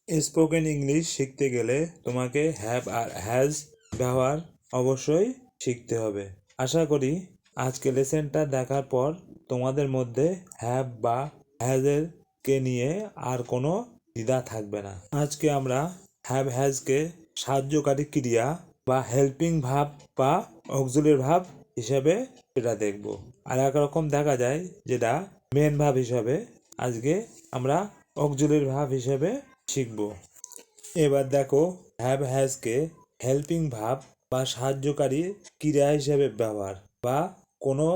Spoken English শিখতে গেলে তোমাকে হ্যাভ আর হ্যাজ ব্যবহার অবশ্যই শিখতে হবে। আশা করি আজকে লেসেনটা দেখার পর তোমাদের মধ্যে হ্যাভ বা হ্যাজের কে নিয়ে আর কোনো দ্বিধা থাকবে না। আজকে আমরা হ্যাভ হ্যাজকে সাহায্যকারী ক্রিয়া বা হেল্পিং ভাব বা অক্সিলিয়ারি ভাব হিসাবে সেটা দেখব। আর একরকম দেখা যায় যেটা মেন ভাব হিসাবে, আজকে আমরা অক্সিলিয়ারি ভাব হিসেবে শিখব। এবার দেখো, হ্যাভ হ্যাজকে হেল্পিং ভাব বা সাহায্যকারী ক্রিয়া হিসেবে ব্যবহার বা কোনো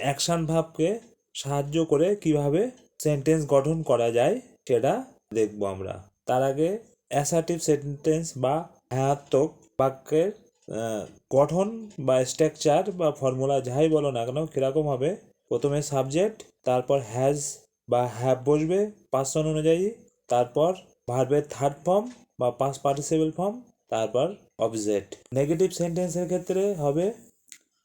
অ্যাকশন ভাবকে সাহায্য করে কিভাবে সেন্টেন্স গঠন করা যায় সেটা দেখব আমরা। তার আগে অ্যাসার্টিভ সেন্টেন্স বা হ্যাঁত্মক বাক্যের গঠন বা স্ট্রাকচার বা ফর্মুলা যাই বলো না কেন কীরকম হবে। প্রথমে সাবজেক্ট, তারপর হ্যাজ বা হ্যাভ বসবে পার্সন অনুযায়ী, তারপর ভার্বের থার্ড ফর্ম বা পাস্ট পার্টিসিপল ফর্ম, তারপর অবজেক্ট। নেগেটিভ সেন্টেন্সের ক্ষেত্রে হবে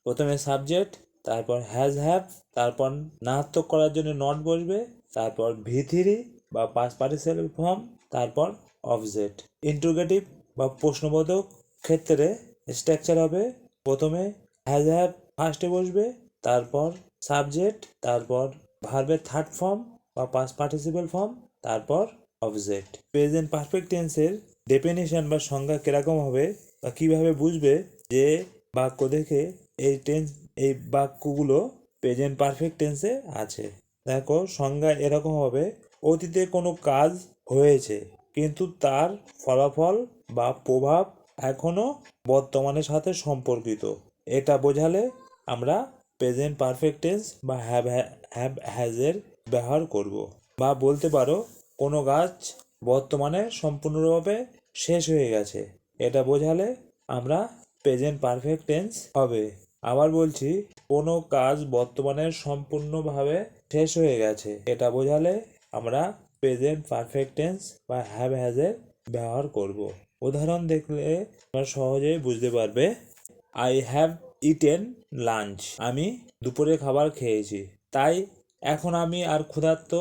প্রথমে সাবজেক্ট, তারপর হ্যাজ হ্যাভ, তারপর নাত্মক করার জন্য নট বসবে, তারপর ভি3 বা পাস্ট পার্টিসিপল ফর্ম, তারপর অবজেক্ট। ইন্টারোগেটিভ বা প্রশ্নবোধক ক্ষেত্রে স্ট্রাকচার হবে প্রথমে হ্যাজ হ্যাভ ফার্স্টে বসবে, তারপর সাবজেক্ট, তারপর ভার্বের থার্ড ফর্ম বা পাস্ট পার্টিসিপল ফর্ম, তারপর অবজেক্ট। প্রেজেন্ট পারফেক্ট টেন্সের ডেফিনিশন বা সংজ্ঞা কিরকম হবে বা কিভাবে বুঝবে যে বাক্য দেখে এই বাক্যগুলো প্রেজেন্ট পারফেক্ট টেন্সে আছে। দেখো, সংজ্ঞা এরকম হবে: অতীতে কোনো কাজ হয়েছে কিন্তু তার ফলাফল বা প্রভাব এখনো বর্তমানের সাথে সম্পর্কিত, এটা বোঝালে আমরা প্রেজেন্ট পারফেক্ট টেন্স বা হ্যাভ হ্যাজের ব্যবহার করব। বা বলতে পারো কোনো কাজ বর্তমানে সম্পূর্ণভাবে শেষ হয়ে গেছে, এটা বোঝালে আমরা প্রেজেন্ট পারফেক্ট টেন্স হবে। আবার বলছি, কোনো কাজ বর্তমানে সম্পূর্ণভাবে শেষ হয়ে গেছে, এটা বোঝালে আমরা প্রেজেন্ট পারফেক্ট টেন্স বা হ্যাভ হ্যাজের ব্যবহার করব। উদাহরণ দেখলে তোমরা সহজেই বুঝতে পারবে। আই হ্যাভ ইটেন লাঞ্চ, আমি দুপুরে খাবার খেয়েছি, তাই এখন আমি আর ক্ষুধার্ত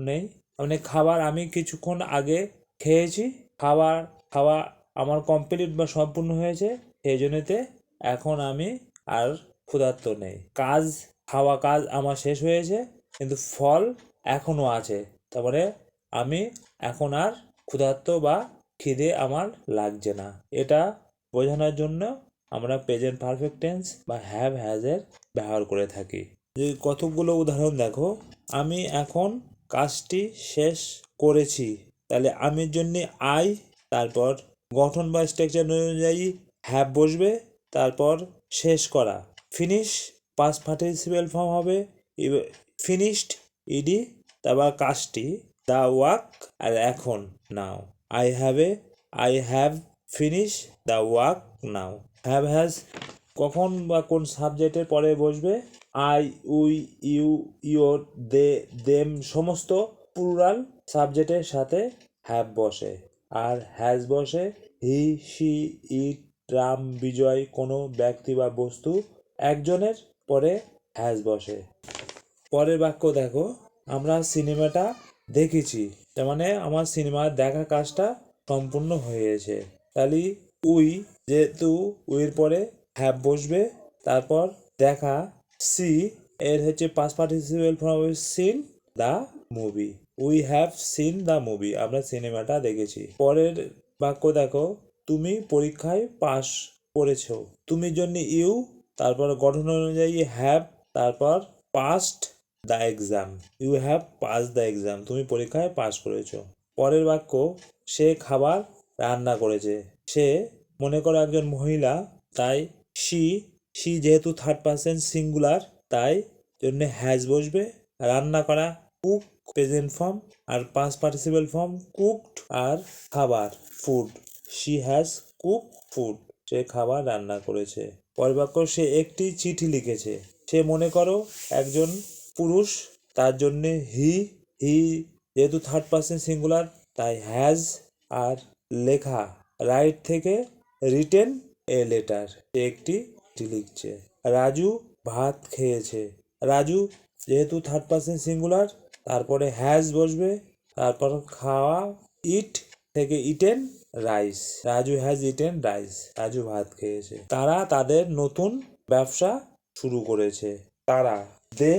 নেই। মানে খাবার আমি কিছুক্ষণ আগে খেয়েছি, খাওয়া আমার কমপ্লিট বা সম্পূর্ণ হয়েছে, সেই জন্যতে এখন আমি আর ক্ষুধার্ত নেই। কাজ আমার শেষ হয়েছে কিন্তু ফল এখনও আছে, তারপরে আমি এখন আর ক্ষুধার্ত বা খিদে আমার লাগছে না। এটা বোঝানোর জন্য আমরা প্রেজেন্ট পারফেক্ট টেন্স বা হ্যাভ হ্যাজের ব্যবহার করে থাকি। যদি কতগুলো উদাহরণ দেখো, আমি এখন কাজটি শেষ করেছি, তাহলে আমির জন্য আই, তারপর গঠন বা স্ট্রাকচার অনুযায়ী হ্যাভ বসবে, তারপর শেষ করা ফিনিশ, পাস্ট পার্টিসিপল ফর্ম হবে ফিনিশড ইডি, তারপর কাজটি দ্য ওয়ার্ক, আর এখন now. I have finish the work now. Have has কখন বা কোন সাবজেক্টের পরে বসবে? I, we, you, your, they, them সমস্ত প্লুরাল সাবজেক্টের সাথে হ্যাভ বসে। আর হ্যাজ বসে হি, শি, ইট, রাম, বিজয়, কোনো ব্যক্তি বা বস্তু একজনের পরে হ্যাজ বসে। পরের বাক্য দেখো, আমরা সিনেমাটা দেখেছি, তার মানে আমার সিনেমা দেখা কাজটা সম্পূর্ণ হয়েছে। তাহলে উই, যেহেতু উইয়ের পরে হ্যাভ বসবে, তারপর দেখা সি, এর হচ্ছে পাস্ট পার্টিসিপল ফর্ম হবে seen the movie. We have seen the movie, আমরা সিনেমাটা দেখেছি। পরের বাক্য দেখো, তুমি পরীক্ষায় পাস করেছো, তুমি জন্য ইউ, তারপর গঠন অনুযায়ী হ্যাভ, তারপর passed the exam, you have pass the exam, তুমি পরীক্ষায় পাস করেছো। পরের বাক্য, সে খাবার রান্না করেছে, সে মনে করো একজন মহিলা, তাই শি যেহেতু থার্ড পার্সন সিঙ্গুলার, তাই জন্য হ্যাজ বসবে। রান্না করা কুক প্রেজেন্ট ফর্ম, আর পাস্ট পার্টিসিপল ফর্ম কুকড, আর খাবার food, she has cook food, সে খাবার রান্না করেছে। পরের বাক্য, সে একটি চিঠি লিখেছে, সে মনে করো একজন পুরুষ, তার জন্যে হি যেহেতু থার্ড পার্সন সিঙ্গুলার, তাই হ্যাজ, আর লেখা রাইট থেকে রিটেন এ লেটার, সে একটি চিঠি লিখছে। রাজু ভাত খেয়েছে, রাজু যেহেতু থার্ড পার্সন সিঙ্গুলার, তারপরে হ্যাজ বসবে, তারপর খাওয়া ইট থেকে eaten rice, Raju has eaten rice, Raju ভাত খেয়েছে। তারা তাদের নতুন ব্যবসা শুরু করেছে। তারা, দে,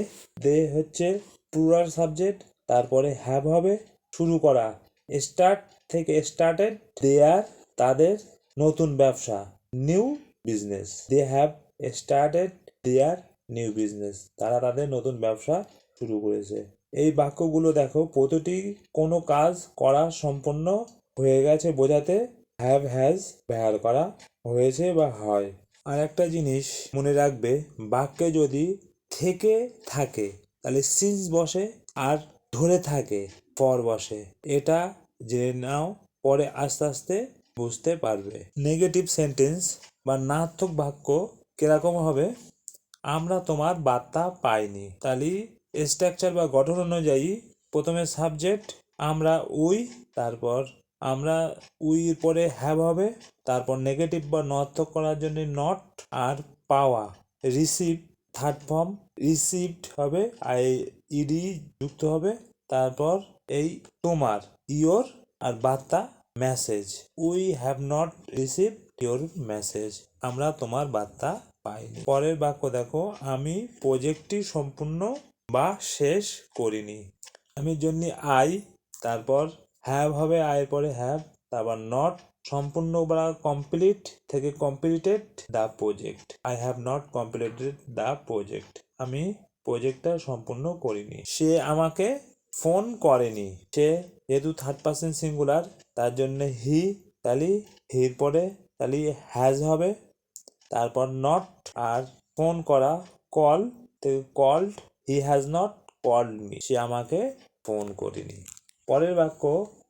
দে হচ্ছে প্লুরাল সাবজেক্ট, তারপরে হ্যাভ হবে শুরু করা, স্টার্ট থেকে স্টার্টেড, দেয়ার তাদের নতুন ব্যবসা, new business, they have started their new business, তারা তাদের নতুন ব্যবসা শুরু করেছে। এই বাক্যগুলো দেখো, প্রতিটি কোনো কাজ করা সম্পন্ন হয়ে গেছে বোঝাতে হ্যাভ হ্যাজ ব্যবহার করা হয়েছে বা হয়। আর একটা জিনিস মনে রাখবে, বাক্যে যদি থেকে থাকে তাহলে সিন্স বসে, আর ধরে থাকে ফর বসে। এটা জেনে নাও, পরে আস্তে আস্তে বুঝতে পারবে। নেগেটিভ সেন্টেন্স বা ঋণাত্মক বাক্য কিরকম হবে? আমরা তোমার বার্তা পাইনি। তাহলে স্ট্রাকচার বা গঠন অনুযায়ী প্রথমে সাবজেক্ট আমরা উই, তারপর আমরা উইর পরে হ্যাভ হবে, তারপর নেগেটিভ বা ঋণাত্মক করার জন্য নট, আর পাওয়া রিসিভ, থার্ড ফর্ম রিসিভড হবে, ইডি যুক্ত হবে, তারপর এই তোমার ইয়োর, আর বার্তা message, we have not receive your message, আমরা তোমার বার্তা পাইনি। পরের বাক্য দেখো, আমি প্রজেক্টটি সম্পূর্ণ বা শেষ করিনি। আমি জন্য আই, তারপর হ্যাভ হবে, আয়ের পরে হ্যাভ, তারপর নট সম্পূর্ণ বা কমপ্লিট থেকে completed the project, I have not completed the project, আমি প্রজেক্টটা সম্পূর্ণ করিনি। সে আমাকে ফোন করেনি। সে যেহেতু থার্ড পার্সন সিঙ্গুলার তার জন্য হি, তাহলে হির পরে তাহলে হ্যাজ হবে, তারপর নট, আর ফোন করা call, called, he has not called me, সে আমাকে ফোন করেনি। পরের বাক্য,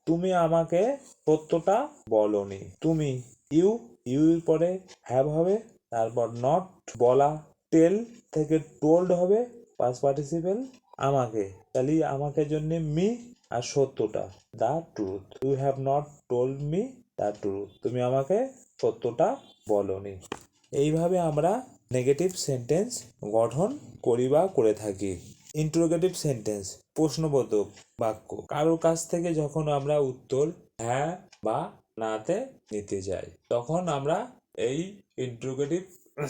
তুমি আমাকে সত্যটা বলনি। তুমি ইউর পরে হ্যাভ হবে, তারপর নট বলা, টেল থেকে টোল্ড হবে, পাস্ট পার্টিসিপেল, আমাকে, তাহলে আমাকে জন্য মি, আর সত্যটা the truth, you have not told me the truth, তুমি আমাকে সত্যটা বলনি। এইভাবে আমরা নেগেটিভ সেন্টেন্স গঠন করি বা করে থাকি। ইন্টারোগেটিভ সেন্টেন্স প্রশ্নবোধক বাক্য, কারোর কাছ থেকে যখন আমরা উত্তর হ্যাঁ বা নাতে নিতে যাই, তখন আমরা এই ইন্টারোগেটিভ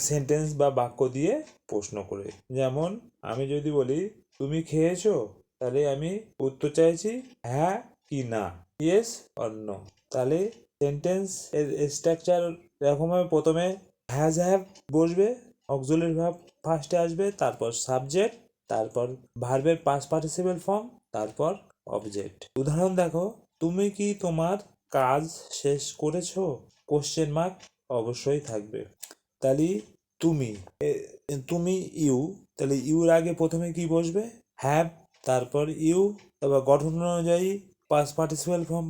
সেন্টেন্স বা বাক্য দিয়ে প্রশ্ন করে। যেমন আমি যদি বলি তুমি খেয়েছো, তাহলে আমি উত্তর চাইছি হ্যাঁ কি না, ইয়েস অর নো। তাহলে সেন্টেন্স এর স্ট্রাকচার এরকম হবে, প্রথমে হ্যাজ হ্যাভ বসবে, অক্সিলারি ভার্ব ফার্স্টে আসবে, তারপর সাবজেক্ট, তারপর ভার্বের পাস্ট পার্টিসিপেল ফর্ম, তারপর অবজেক্ট। উদাহরণ দেখো, তুমি কি তোমার কাজ শেষ করেছো? কোশ্চেন মার্ক অবশ্যই থাকবে। তাহলে তুমি ইউ, তাহলে ইউর আগে প্রথমে কি বসবে? হ্যাভ, তারপর ইউ, তারপর গঠন অনুযায়ী পাস্ট পার্টিসিপেল ফর্ম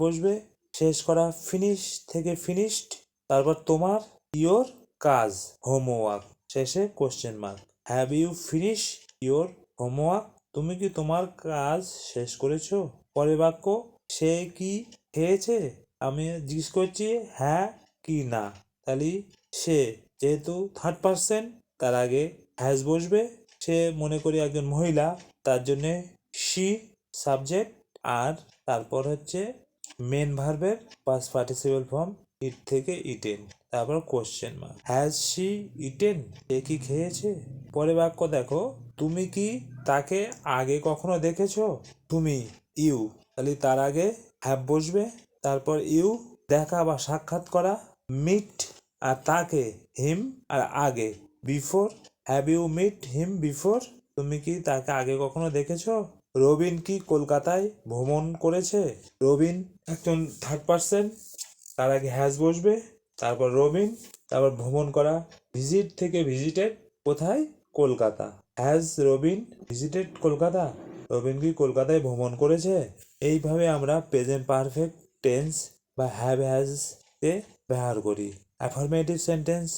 বসবে, শেষ করা ফিনিশ থেকে ফিনিশড, তারপর তোমার ইয়োর কাজ হোমওয়ার্ক, শেষে question mark. Have you finish your homework, তুমি কি তোমার কাজ শেষ করেছো? পরের বাক্য, সে কি খেয়েছে? আমি জিজ্ঞেস করছি হ্যাঁ কি না, তাহলে সে যেহেতু থার্ড পার্সন তার আগে হ্যাজ বসবে, সে মনে করি একজন মহিলা, তার জন্যে শি সাবজেক্ট, আর তারপর হচ্ছে মেন ভার্বের পাস্ট পার্টিসিপেল ফর্ম ইট থেকে ইটেন, তারপর question mark. Has she eaten, সে কি খেয়েছে? পরে বাক্য দেখো, তুমি কি তাকে আগে কখনো দেখেছো? তুমি ইউ, তাহলে তার আগে হ্যাভ বসবে, তারপর ইউ দেখা বা সাক্ষাৎ করা, মিট, আর তাকে হিম, আর আগে before, have you meet him before, তুমি কি তাকে আগে কখনো দেখেছো? রবিন কি কলকাতায় ভ্রমণ করেছে? রবিন একজন থার্ড পার্সন, তার আগে হ্যাজ বসবে, তারপর রবিন, তারপর ভ্রমণ করা, ভিজিট থেকে ভিজিটেড, কোথায়? কলকাতা, হ্যাজ রবিন ভিজিটেড কলকাতা, রবিন কি কলকাতায় ভ্রমণ করেছে? এইভাবে আমরা প্রেজেন্ট পারফেক্ট টেন্স বা হ্যাভ হ্যাজ কে ব্যবহার করি। Affirmative sentence,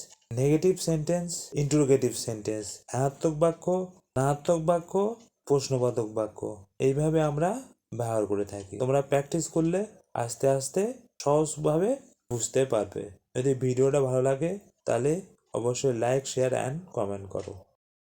negative sentence, interrogative sentence, ঋণাত্মক বাক্য, ধনাত্মক বাক্য, প্রশ্নবোধক বাক্য, এইভাবে আমরা ব্যবহার করে থাকি। তোমরা প্র্যাকটিস করলে আস্তে আস্তে সহজভাবে বুঝতে পারবে। যদি ভিডিওটা ভালো লাগে তাহলে অবশ্যই লাইক, শেয়ার অ্যান্ড কমেন্ট করো।